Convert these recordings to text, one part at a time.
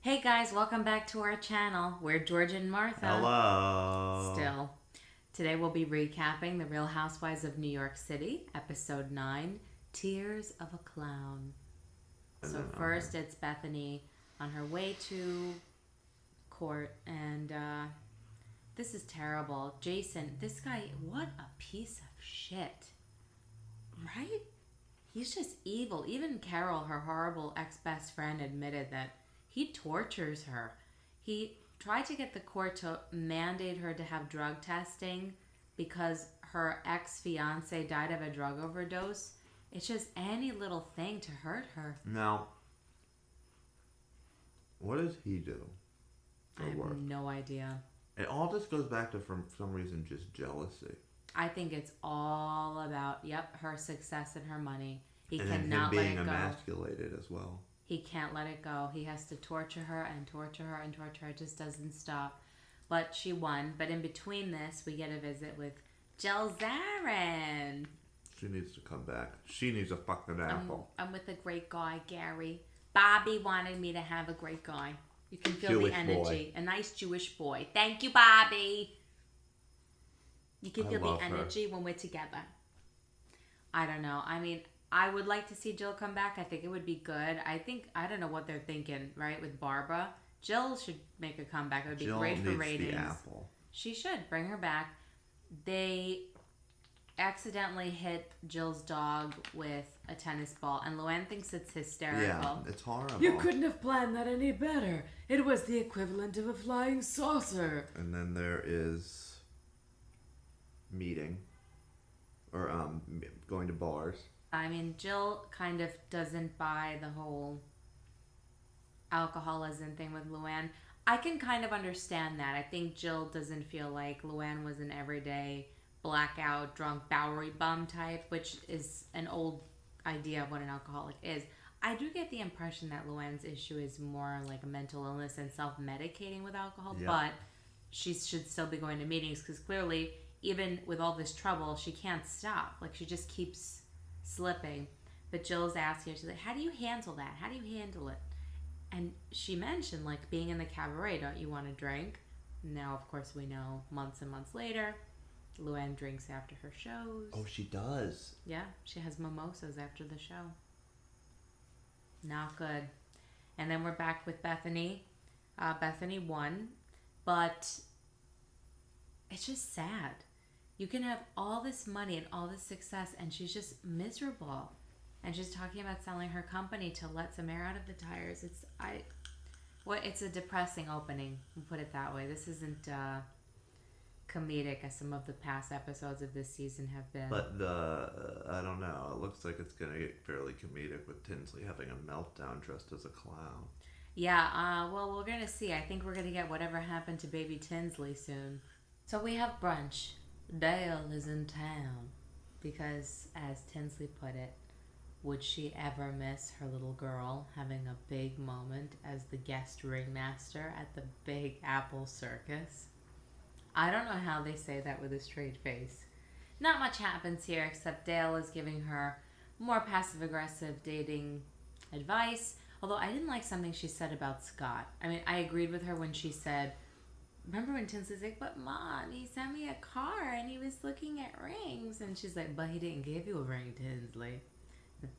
Hey guys, welcome back to our channel. We're George and Martha. Hello. Still. Today we'll be recapping The Real Housewives of New York City, episode 9, Tears of a Clown. So first it's Bethenny on her way to court, and this is terrible. Jason, this guy, what a piece of shit. Right? He's just evil. Even Carol, her horrible ex-best friend, admitted that he tortures her. He tried to get the court to mandate her to have drug testing because her ex-fiance died of a drug overdose. It's just any little thing to hurt her. Now, what does he do for I have work? no idea. It all just goes back to, for some reason, just jealousy. I think it's all about, her success and her money. He and cannot him let being it go. emasculated as well. He can't let it go. He has to torture her and torture her and torture her. It just doesn't stop. But she won. But in between this, we get a visit with Zarin. She needs to come back. She needs a fucking apple. I'm with a great guy, Gary. Bobby wanted me to have a great guy. You can feel Jewish the energy. boy. A nice Jewish boy. Thank you, Bobby. You can I feel love the her. energy when we're together. I don't know. I mean, I would like to see Jill come back. I think it would be good. I don't know what they're thinking, right, with Barbara. Jill should make a comeback. It would be Jill great for needs ratings. the apple. She should bring her back. They accidentally hit Jill's dog with a tennis ball, and LuAnn thinks it's hysterical. Yeah, it's horrible. You couldn't have planned that any better. It was the equivalent of a flying saucer. And then there is meeting. Or going to bars. I mean, Jill kind of doesn't buy the whole alcoholism thing with LuAnn. I can kind of understand that. I think Jill doesn't feel like LuAnn was an everyday blackout, drunk, Bowery bum type, which is an old idea of what an alcoholic is. I do get the impression that LuAnn's issue is more like a mental illness and self-medicating with alcohol, but she should still be going to meetings because clearly, even with all this trouble, she can't stop. Like, she just keeps slipping. But Jill's asking her, she's like, how do you handle that? How do you handle it? And she mentioned, like, being in the cabaret, don't you want to drink? Now, of course, we know months and months later, LuAnn drinks after her shows. Oh, she does. Yeah, she has mimosas after the show. Not good. And then we're back with Bethenny. Bethenny won, but it's just sad. You can have all this money and all this success, and she's just miserable. And she's talking about selling her company to let some air out of the tires. It's a depressing opening. We'll put it that way. This isn't comedic as some of the past episodes of this season have been. But I don't know. It looks like it's going to get fairly comedic with Tinsley having a meltdown dressed as a clown. Yeah, well, we're going to see. I think we're going to get whatever happened to Baby Tinsley soon. So we have brunch. Dale is in town because, as Tinsley put it, would she ever miss her little girl having a big moment as the guest ringmaster at the Big Apple Circus? I don't know how they say that with a straight face. Not much happens here except Dale is giving her more passive-aggressive dating advice, although I didn't like something she said about Scott. I mean, I agreed with her when she said, remember when Tinsley's like, but Mom, he sent me a car and he was looking at rings. And she's like, but he didn't give you a ring, Tinsley.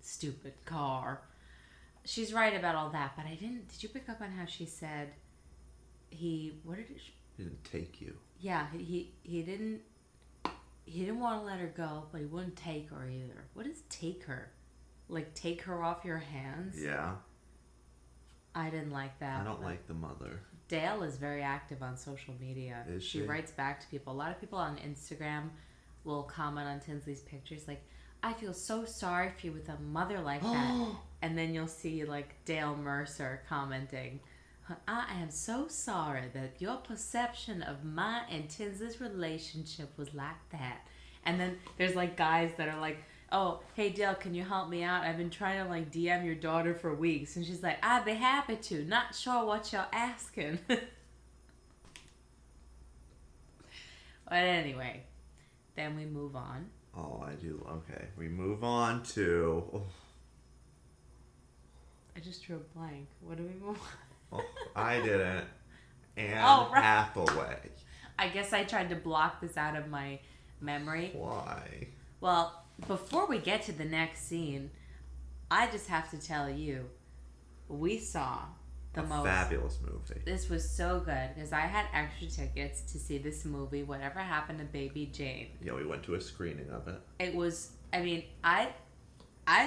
Stupid car. She's right about all that, but did you pick up on how she said he Didn't take you. Yeah, he didn't want to let her go, but he wouldn't take her either. What is take her? Like, take her off your hands? Yeah. I didn't like that. I don't like the mother. Dale is very active on social media. Is she she? writes back to people. A lot of people on Instagram will comment on Tinsley's pictures like, I feel so sorry for you with a mother like that. And then you'll see like Dale Mercer commenting, I am so sorry that your perception of my and Tinsley's relationship was like that. And then there's like guys that are like, oh, hey Dale, can you help me out? I've been trying to like DM your daughter for weeks. And she's like, I'd be happy to. Not sure what you're asking. But anyway, then we move on. Oh, I do. Okay. We move on to... I just drew a blank. What do we move on? I didn't. Anne Oh, right. Hathaway. I guess I tried to block this out of my memory. Why? Well, before we get to the next scene, I just have to tell you, we saw the most fabulous movie. This was so good because I had extra tickets to see this movie, Whatever Happened to Baby Jane. Yeah, we went to a screening of it. It was, I mean, I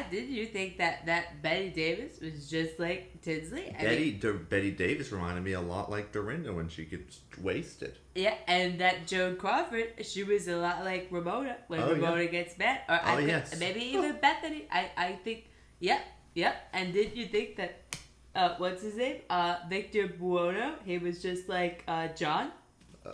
did you think that Betty Davis was just like Tinsley? Betty Davis reminded me a lot like Dorinda when she gets wasted. Yeah, and that Joan Crawford, she was a lot like Ramona when Ramona gets mad. Or yes. Maybe even Bethenny. I think, yep. And did you think that, what's his name? Victor Buono, he was just like John?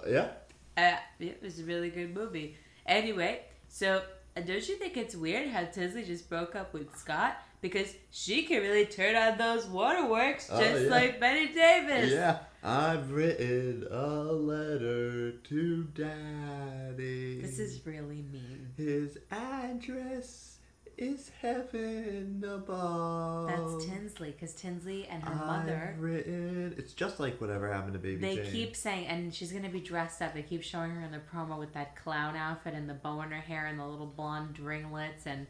Yeah. It was a really good movie. Anyway, so don't you think it's weird how Tinsley just broke up with Scott? Because she can really turn on those waterworks just like Betty Davis. Yeah. I've written a letter to Daddy. This is really mean. His address is heaven above. That's Tinsley, because Tinsley and her mother... It's just like Whatever Happened to Baby Jane. They keep saying, and she's going to be dressed up. They keep showing her in the promo with that clown outfit and the bow in her hair and the little blonde ringlets, and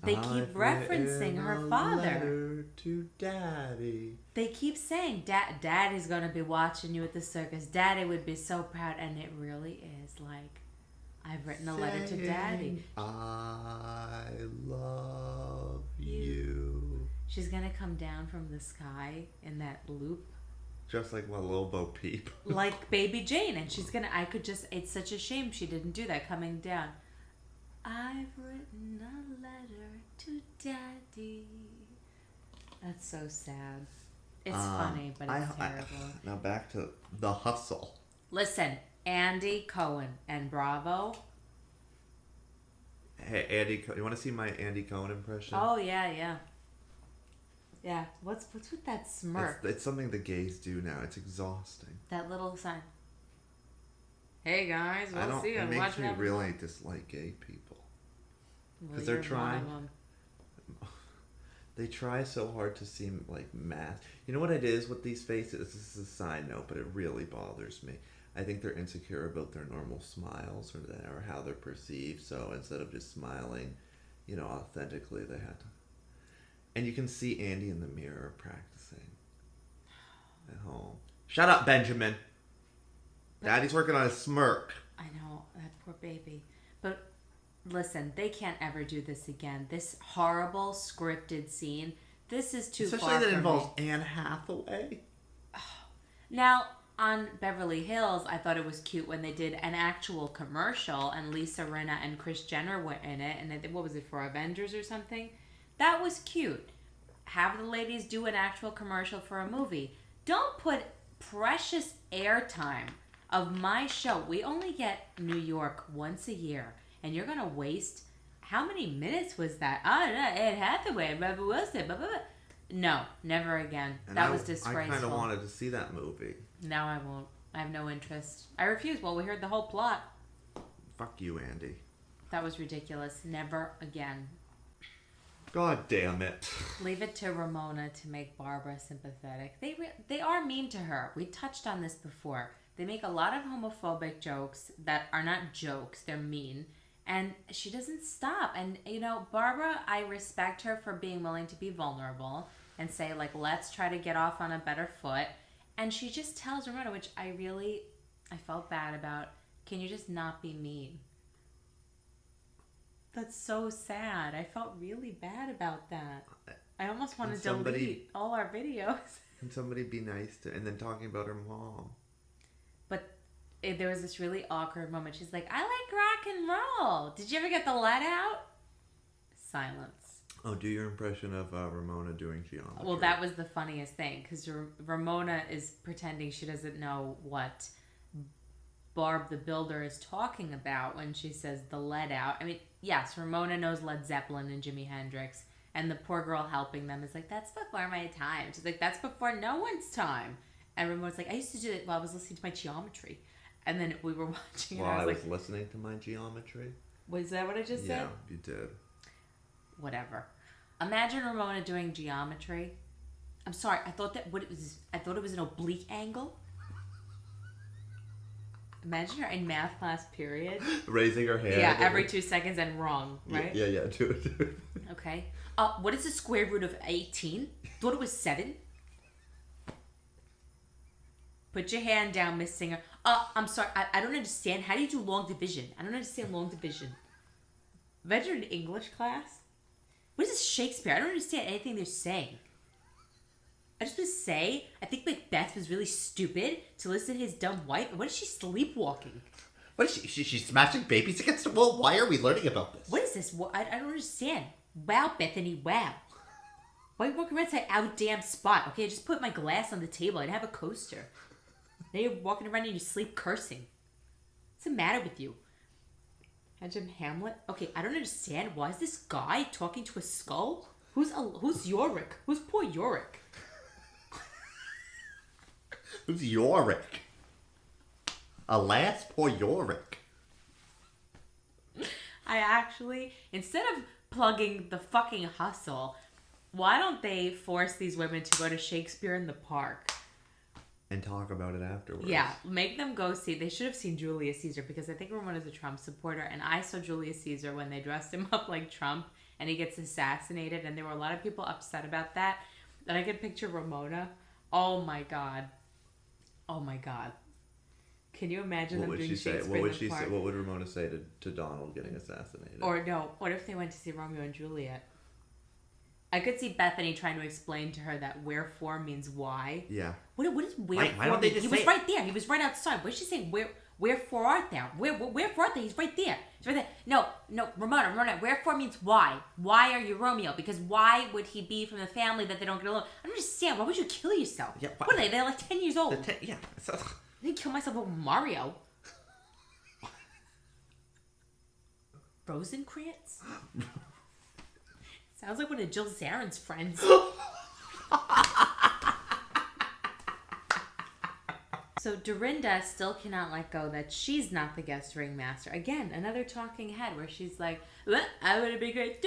they keep referencing her father. Letter to Daddy. They keep saying, Daddy's going to be watching you at the circus. Daddy would be so proud, and it really is like, I've written a letter to Daddy. I love you. She's going to come down from the sky in that loop. Just like my little Bo Peep. Like Baby Jane. And she's going to, it's such a shame she didn't do that coming down. I've written a letter to Daddy. That's so sad. It's funny, but it's terrible. Now back to The Hustle. Listen, Andy Cohen and Bravo. Hey, Andy, you want to see my Andy Cohen impression? Oh, yeah. Yeah, what's with that smirk? It's something the gays do now. It's exhausting. That little sign. Hey guys, we'll see you. It makes me really dislike gay people. Because they're trying. They try so hard to seem like mass. You know what it is with these faces? This is a side note, but it really bothers me. I think they're insecure about their normal smiles or how they're perceived. So instead of just smiling, authentically, they had to. And you can see Andy in the mirror practicing at home. Shut up, Benjamin. Daddy's working on a smirk. I know, that poor baby. But listen, they can't ever do this again. This horrible scripted scene. This is too far from me. Especially that involves Anne Hathaway. Now, on Beverly Hills, I thought it was cute when they did an actual commercial and Lisa Rinna and Kris Jenner were in it. And what was it, for Avengers or something? That was cute. Have the ladies do an actual commercial for a movie. Don't put precious airtime of my show. We only get New York once a year. And you're going to waste... How many minutes was that? I don't know. Anne Hathaway, Rebel Wilson, blah, blah, blah. No, never again. And that was disgraceful. I kind of wanted to see that movie. No, I won't. I have no interest. I refuse. Well, we heard the whole plot. Fuck you, Andy. That was ridiculous. Never again. God damn it. Leave it to Ramona to make Barbara sympathetic. They are mean to her. We touched on this before. They make a lot of homophobic jokes that are not jokes. They're mean. And she doesn't stop. And, Barbara, I respect her for being willing to be vulnerable and say, like, let's try to get off on a better foot. And she just tells Ramona, which I felt bad about, can you just not be mean? That's so sad. I felt really bad about that. I almost want to delete all our videos. Can somebody be nice to... And then talking about her mom. But there was this really awkward moment. She's like, I like rock and roll. Did you ever get the let out? Silence. Oh, do your impression of Ramona doing geometry. Well, that was the funniest thing. Because Ramona is pretending she doesn't know what Barb the Builder is talking about when she says the let out. I mean, yes, Ramona knows Led Zeppelin and Jimi Hendrix. And the poor girl helping them is like, that's before my time. She's like, that's before no one's time. And Ramona's like, I used to do it while I was listening to my geometry. And then we were watching it. While I was like, listening to my geometry? Was that what I just said? Yeah, you did. Whatever. Imagine Ramona doing geometry. I'm sorry. I thought it was an oblique angle. Imagine her in math class period. Raising her hand. Yeah, every 2 seconds and wrong, right? Yeah, do it. Okay. What is the square root of 18? Thought it was 7. Put your hand down, Miss Singer. I'm sorry. I don't understand. How do you do long division? I don't understand long division. Veteran English class? What is this Shakespeare? I don't understand anything they're saying. I just want to say, I think Macbeth was really stupid to listen to his dumb wife. And what is she sleepwalking? What is she? She's smashing babies against the wall? Why are we learning about this? What is this? I don't understand. Wow, Bethenny, wow. Why are you walking around to that out damn spot? Okay, I just put my glass on the table. I didn't have a coaster. Now you're walking around in your sleep cursing. What's the matter with you? Imagine Hamlet. Okay, I don't understand. Why is this guy talking to a skull? Who's Yorick? Who's poor Yorick? Who's Yorick? Alas, poor Yorick. I actually, instead of plugging the fucking hustle, why don't they force these women to go to Shakespeare in the Park? And talk about it afterwards. Yeah, make them go see. They should have seen Julius Caesar because I think Ramona's a Trump supporter. And I saw Julius Caesar when they dressed him up like Trump and he gets assassinated. And there were a lot of people upset about that. And I could picture Ramona. Oh my God. Oh my God. Can you imagine What them would doing she say? Shakespeare What would in the she Park? say? What would Ramona say to Donald getting assassinated? Or no, what if they went to see Romeo and Juliet? I could see Bethenny trying to explain to her that wherefore means why. Yeah. What is wherefore? Why don't they mean? just He was say it? right there. He was right outside. What is she saying? Wherefore art thou? Wherefore art thou? He's right there. He's right there. No, Ramona. Wherefore means why. Why are you Romeo? Because why would he be from the family that they don't get along? I don't understand. Why would you kill yourself? Yeah, what are they? They're like 10 years old. Yeah. So, I didn't kill myself over Mario. Rosencrantz? Sounds like one of Jill Zarin's friends. So Dorinda still cannot let go that she's not the guest ringmaster. Again, another talking head where she's like, I would be great.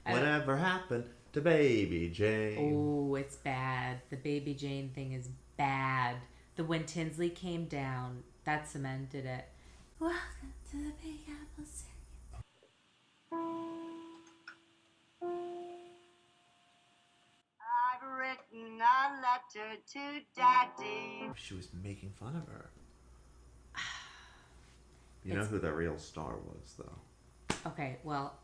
Whatever happened to Baby Jane? Oh, it's bad. The Baby Jane thing is bad. The when Tinsley came down, that cemented it. Welcome to the Big Apple Circus. I've written a letter to Daddy. She was making fun of her. You know who the real star was, though. Okay, well,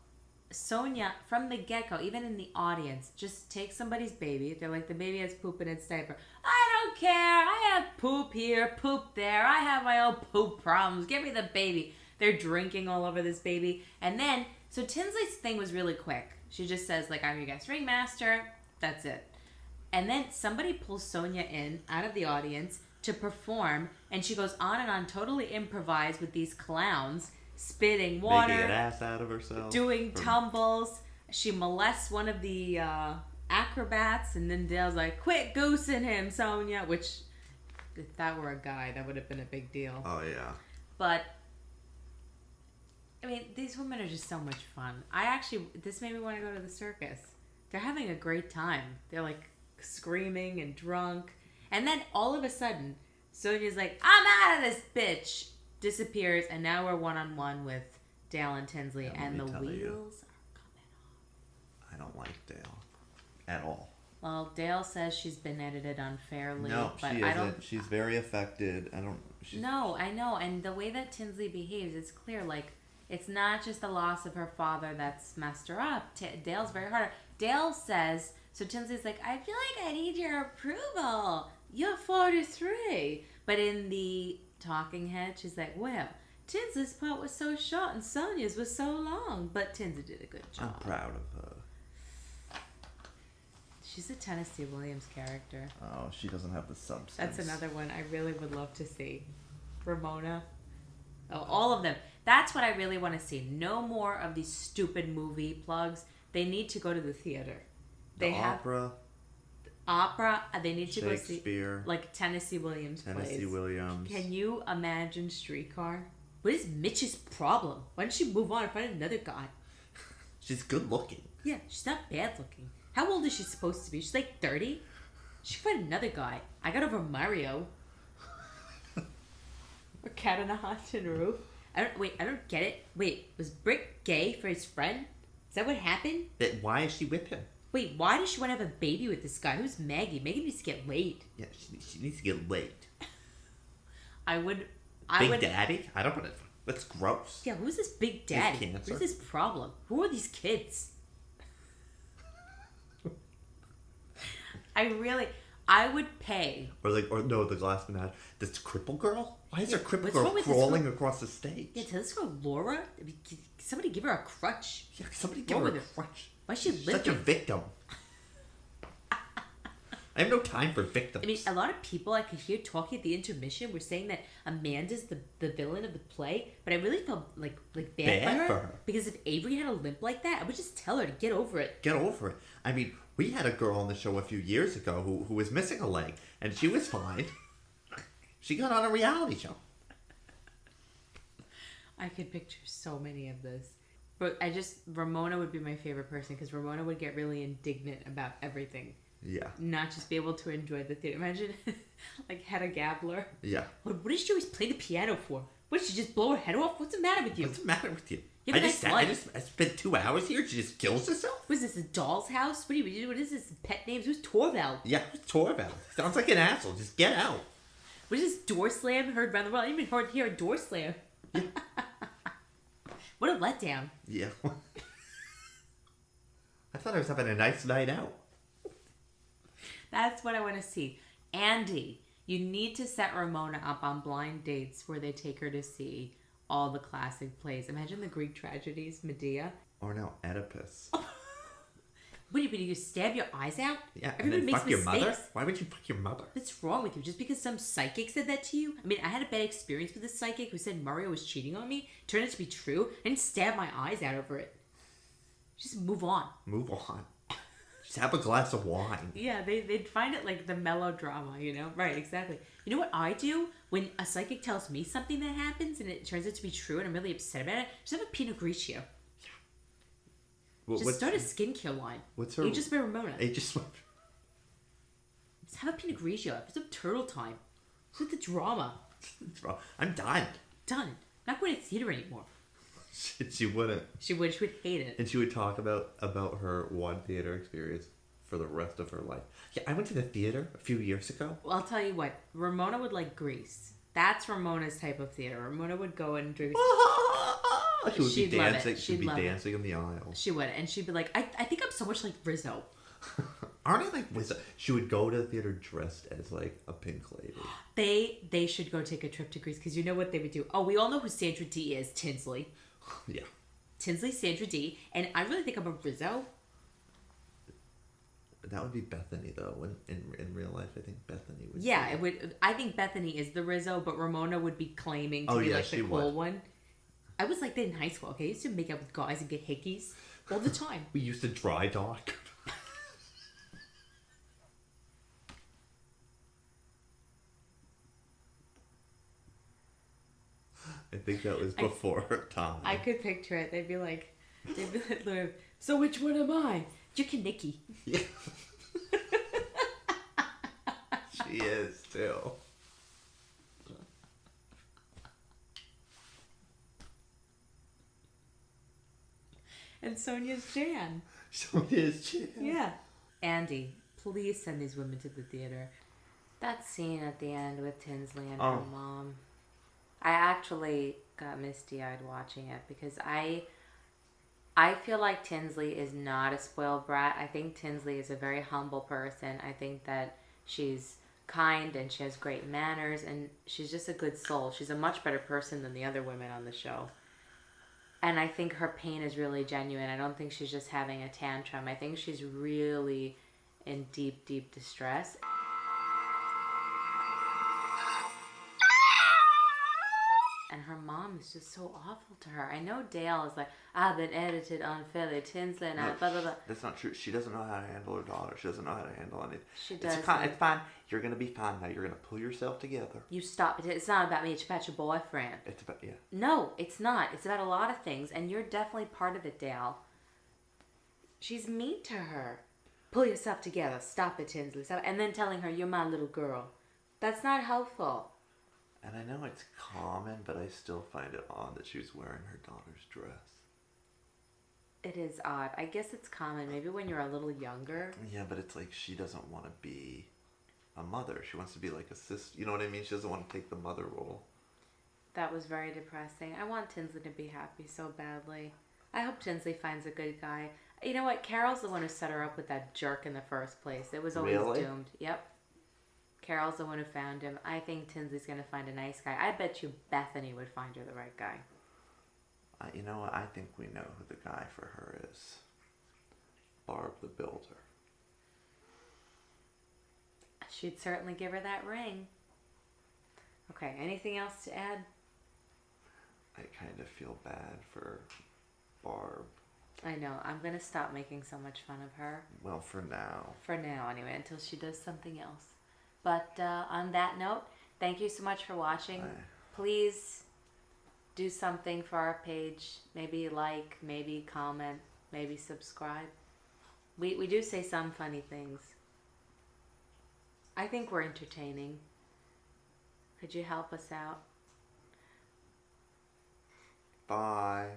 Sonia, from the get-go, even in the audience, just take somebody's baby. They're like, the baby has poop in its diaper. I don't care. I have poop here, poop there. I have my own poop problems. Give me the baby. They're drinking all over this baby. And then, so Tinsley's thing was really quick. She just says, like, I'm your guest ringmaster. That's it. And then somebody pulls Sonia in out of the audience to perform, and she goes on and on, totally improvised with these clowns, spitting water, Making an ass out of herself. doing tumbles. She molests one of the acrobats, and then Dale's like, quit goosing him, Sonia, which, if that were a guy, that would have been a big deal. Oh, yeah. But, I mean, these women are just so much fun. This made me want to go to the circus. They're having a great time. They're like screaming and drunk. And then all of a sudden, Sonia's like, I'm out of this bitch. Disappears, and now we're one-on-one with Dale and Tinsley, Yeah, and the let me tell you. wheels are coming off. I don't like Dale. At all. Well, Dale says she's been edited unfairly. No, but she I isn't. don't. She's very affected. No, I know. And the way that Tinsley behaves, it's clear. Like, it's not just the loss of her father that's messed her up. Dale's very hard. Dale says, so Tinsley's like, I feel like I need your approval. You're 43. But in the talking head, she's like, well, Tinsley's part was so short and Sonia's was so long. But Tinsley did a good job. I'm proud of her. She's a Tennessee Williams character. Oh, she doesn't have the substance. That's another one I really would love to see. Ramona. Oh, all of them. That's what I really want to see. No more of these stupid movie plugs. They need to go to the theater. They have opera. They need to go see Shakespeare. like Tennessee Williams Tennessee plays. Williams. Can you imagine Streetcar? What is Mitch's problem? Why don't she move on and find another guy? she's good looking. Yeah, she's not bad looking. How old is she supposed to be? She's like 30? She could find another guy. I got over Mario. Or Cat on a Haunted Roof. I don't get it. Wait, was Brick gay for his friend? Is that what happened? Why is she with him? Wait, why does she want to have a baby with this guy? Who's Maggie? Maggie needs to get laid. Yeah, she needs to get laid. Big Daddy? I don't want to. That's gross. Yeah, who's this Big Daddy? Cancer. Who's this problem? Who are these kids? I would pay. Or no, the glass banana. This cripple girl? Why is there a cripple what's girl wrong with crawling across the stage? Yeah, tell this girl Laura. I mean, somebody give her a crutch. Yeah, somebody give Wrong her a with her? crutch. Why is she She's limping? such a victim. I have no time for victims. I mean, a lot of people I could hear talking at the intermission were saying that Amanda's the villain of the play, but I really felt like bad for her. Because if Avery had a limp like that, I would just tell her to get over it. Get over it. I mean, we had a girl on the show a few years ago who was missing a leg, and she was fine. She got on a reality show. I could picture so many of this. But Ramona would be my favorite person because Ramona would get really indignant about everything. Yeah. Not just be able to enjoy the theater. Imagine, like, Hedda Gabler. Yeah. What does she always play the piano for? What, did she just blow her head off? What's the matter with you? What's the matter with you? You have a nice life. I spent 2 hours here. She just kills herself? Was this a doll's house? What is this? Pet names? Who's Torvald? Yeah, it's Torvald. Sounds like an asshole. Just get out. What is this door slam heard around the world? I didn't even hear a door slam. Yeah. What a letdown. Yeah. I thought I was having a nice night out. That's what I want to see. Andy, you need to set Ramona up on blind dates where they take her to see all the classic plays. Imagine the Greek tragedies, Medea. Or now Oedipus. What do you stab your eyes out? Yeah, Everybody and then makes fuck your mistakes. mother? Why would you fuck your mother? What's wrong with you? Just because some psychic said that to you? I mean, I had a bad experience with a psychic who said Mario was cheating on me. Turned out to be true. I didn't stab my eyes out over it. Just move on. Move on. Just have a glass of wine. Yeah, they'd find it like the melodrama, you know? Right, exactly. You know what I do? When a psychic tells me something that happens and it turns out to be true and I'm really upset about it, just have a Pinot Grigio. Just start a skincare line. What's her... Aegis by Ramona. Just have a Pinot Grigio. Have some turtle time. What's with the drama? I'm done. Done. Not going to theater anymore. She wouldn't. She would hate it. And she would talk about her one theater experience for the rest of her life. Yeah, I went to the theater a few years ago. Well, I'll tell you what. Ramona would like Grease. That's Ramona's type of theater. Ramona would go and drink. She would She'd be love dancing. it. She'd be love it. dancing in the aisle. She would, and she'd be like, I think I'm so much like Rizzo. Aren't I like wizard? She would go to the theater dressed as like a pink lady. They should go take a trip to Greece because you know what they would do. Oh, we all know who Sandra Dee is. Tinsley. Yeah. Tinsley, Sandra Dee, and I really think I'm a Rizzo. That would be Bethenny though. In real life, I think Bethenny would. Yeah, it would. I think Bethenny is the Rizzo, but Ramona would be claiming to be like the cool one. I was like that in high school. Okay, I used to make out with guys and get hickeys all the time. We used to dry dock. I think that was before her time. I could picture it. They'd be like, so which one am I? You're Kaniki. Yeah. She is too. And Sonia's Jan. Sonia's Jan. Yeah. Andy, please send these women to the theater. That scene at the end with Tinsley and her mom. I actually got misty-eyed watching it because I feel like Tinsley is not a spoiled brat. I think Tinsley is a very humble person. I think that she's kind and she has great manners and she's just a good soul. She's a much better person than the other women on the show. And I think her pain is really genuine. I don't think she's just having a tantrum. I think she's really in deep, deep distress. And her mom is just so awful to her. I know Dale is like, I've been edited unfairly. Tinsley and I, blah, blah, blah. That's not true. She doesn't know how to handle her daughter. She doesn't know how to handle anything. She does. It's fine. You're going to be fine now. You're going to pull yourself together. You stop. It's not about me. It's about your boyfriend. It's about, yeah. No, it's not. It's about a lot of things. And you're definitely part of it, Dale. She's mean to her. pull yourself together. Stop it, Tinsley. Stop. And then telling her, you're my little girl. That's not helpful. And I know it's common, but I still find it odd that she was wearing her daughter's dress. It is odd. I guess it's common. Maybe when you're a little younger. Yeah, but it's like she doesn't want to be a mother. She wants to be like a sister. You know what I mean? She doesn't want to take the mother role. That was very depressing. I want Tinsley to be happy so badly. I hope Tinsley finds a good guy. You know what? Carol's the one who set her up with that jerk in the first place. It was always Really? doomed. Yep. Carol's the one who found him. I think Tinsley's going to find a nice guy. I bet you Bethenny would find her the right guy. You know what? I think we know who the guy for her is. Barb the Builder. She'd certainly give her that ring. Okay, anything else to add? I kind of feel bad for Barb. I know. I'm going to stop making so much fun of her. Well, for now. For now, anyway, until she does something else. But on that note, thank you so much for watching. Bye. Please do something for our page. Maybe like, maybe comment, maybe subscribe. We do say some funny things. I think we're entertaining. Could you help us out? Bye.